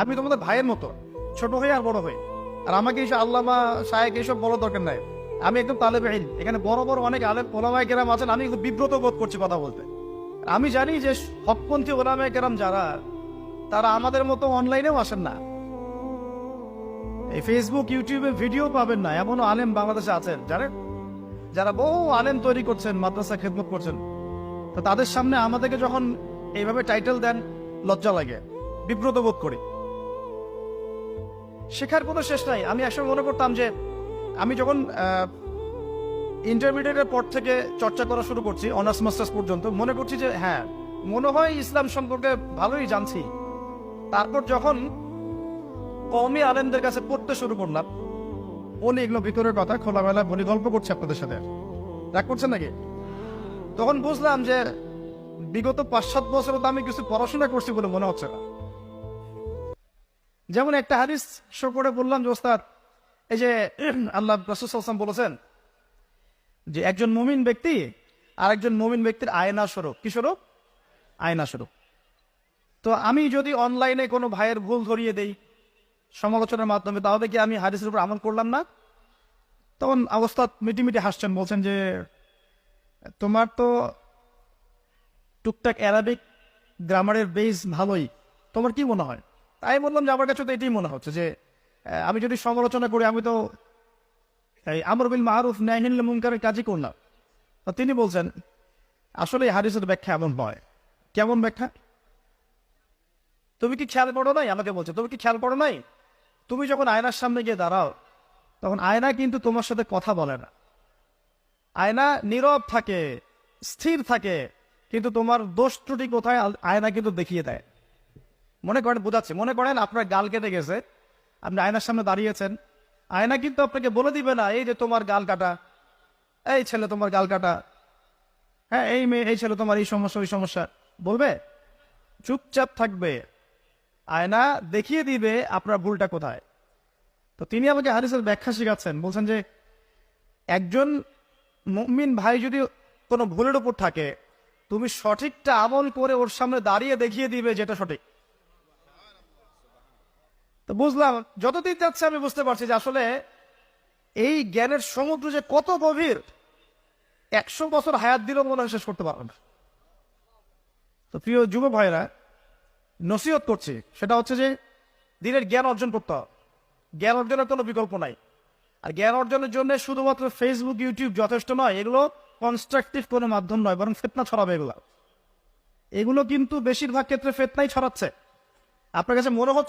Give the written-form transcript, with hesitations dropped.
আমি তোমাদের ভাইয়ের মতো, ছোট হয়ে আর বড় হয়ে। আর আমাকে এইসব আল্লামা শায়েখ এইসব বড় দরকার নাই। আমি একদম তালেবে ইলম। এখানে বড় বড় অনেক আলেম ওলামায়ে কেরাম আছেন, আমি একটু বিব্রত বোধ করছি কথা বলতে। আমি জানি যে হকপন্থী ওলামায়ে কেরাম যারা, তারা আমাদের মতো অনলাইনেও আসেন না। এই ফেসবুক ইউটিউবে ভিডিও পাবেন না এমনও আলেম বাংলাদেশে আছেন জানেন, যারা বহু আলেম তৈরি করছেন, মাদ্রাসা খেদমত করছেন। তো তাদের সামনে আমাদেরকে যখন এইভাবে টাইটেল দেন, লজ্জা লাগে, বিব্রত বোধ করি। শেখার কোনো শেষ নাই। আমি একসময় মনে করতাম যে আমি যখন ইন্টারমিডিয়েটের পর থেকে চর্চা করা শুরু করছি, অনার্স মাস্টার্স পর্যন্ত, মনে করছি যে হ্যাঁ, মনে হয় ইসলাম সম্পর্কে ভালোই জানছি। তারপর যখন কওমি আলেমদের কাছে পড়তে শুরু করলাম, বলি এগুলো ভিতরের কথা, খোলামেলা বলি, গল্প করছি আপনাদের সাথে, রাগ করছেন নাকি? তখন বুঝলাম যে বিগত 5-7 বছর তো আমি কিছু পড়াশোনা করছি বলে মনে হচ্ছে না। যেমন একটা হাদিস শো করে বললাম যে ওস্তাদ, এই যে আল্লাহ রাসূল সাল্লাল্লাহু আলাইহি ওয়াসাল্লাম বলেছেন যে একজন মুমিন ব্যক্তি আর একজন মুমিন ব্যক্তির আয়না স্বরূপ। কি স্বরূপ? আয়না স্বরূপ। তো আমি যদি অনলাইনে কোনো ভাইয়ের ভুল ধরিয়ে দেই সমালোচনার মাধ্যমে, তাহলে কি আমি হাদিসের উপর আমল করলাম না? তখন ওস্তাদ মিটিমিটি হাসছেন, বলছেন যে তোমার তো টুকটাক অ্যারাবিক গ্রামারের বেস ভালোই, তোমার কি মনে হয়? তাই বললাম যে আমার কাছে তো এটাই মনে হচ্ছে যে আমি যদি সমালোচনা করি, আমি তো এই আমর বিল মারুফ নাহি আনিল মুনকারের কাজই করলাম। তো তিনি বলছেন আসলে এই হাদিসের ব্যাখ্যা এমন নয়। কেমন ব্যাখ্যা? তুমি কি খেয়াল করো নাই? আমাকে বলছে তুমি কি খেয়াল করো নাই, তুমি যখন আয়নার সামনে গিয়ে দাঁড়াও, তখন আয়না কিন্তু তোমার সাথে কথা বলে না। আয়না নীরব থাকে, স্থির থাকে, কিন্তু তোমার দোষ ত্রুটি কোথায় আয়না কিন্তু দেখিয়ে দেয়। মনে করেন, বোঝাচ্ছে, মনে করেন আপনার গাল কেটে গেছে, আপনি আয়নার সামনে দাঁড়িয়েছেন, আয়না কিন্তু আপনাকে বলে দিবে না এই যে তোমার গাল কাটা, এই ছেলে তোমার গাল কাটা, হ্যাঁ এই মেয়ে, এই ছেলে তোমার এই সমস্যা ওই সমস্যা, বলবে? চুপচাপ থাকবে। আয়না দেখিয়ে দিবে আপনার ভুলটা কোথায়। তো তিনি আমাকে হাদিসের ব্যাখ্যা শিখাচ্ছেন, বলছেন যে একজন মুমিন ভাই যদি কোনো ভুলের উপর থাকে, তুমি সঠিকটা আমল করে ওর সামনে দাঁড়িয়ে দেখিয়ে দিবে যেটা সঠিক। তো বুঝলাম, যতদিন যাচ্ছে আমি বুঝতে পারছি যে আসলে এই জ্ঞানের সমুদ্র যে কত গভীর, 100 বছর হায়াত দিলেও মনে হয় শেষ করতে পারবে না। তো প্রিয় যুব ভাইরা, নসিহত করছি, সেটা হচ্ছে যে দিনের জ্ঞান অর্জন করতে হবে। জ্ঞান অর্জনের কোনো বিকল্প নাই। আর জ্ঞান অর্জনের জন্য শুধুমাত্র ফেসবুক ইউটিউব যথেষ্ট নয়। এগুলো কনস্ট্রাকটিভ কোনো মাধ্যম নয়, বরং ফিতনা ছড়াবে। এগুলো কিন্তু বেশিরভাগ ক্ষেত্রে ফিতনাই ছড়াচ্ছে। আপনার কাছে মনে হচ্ছে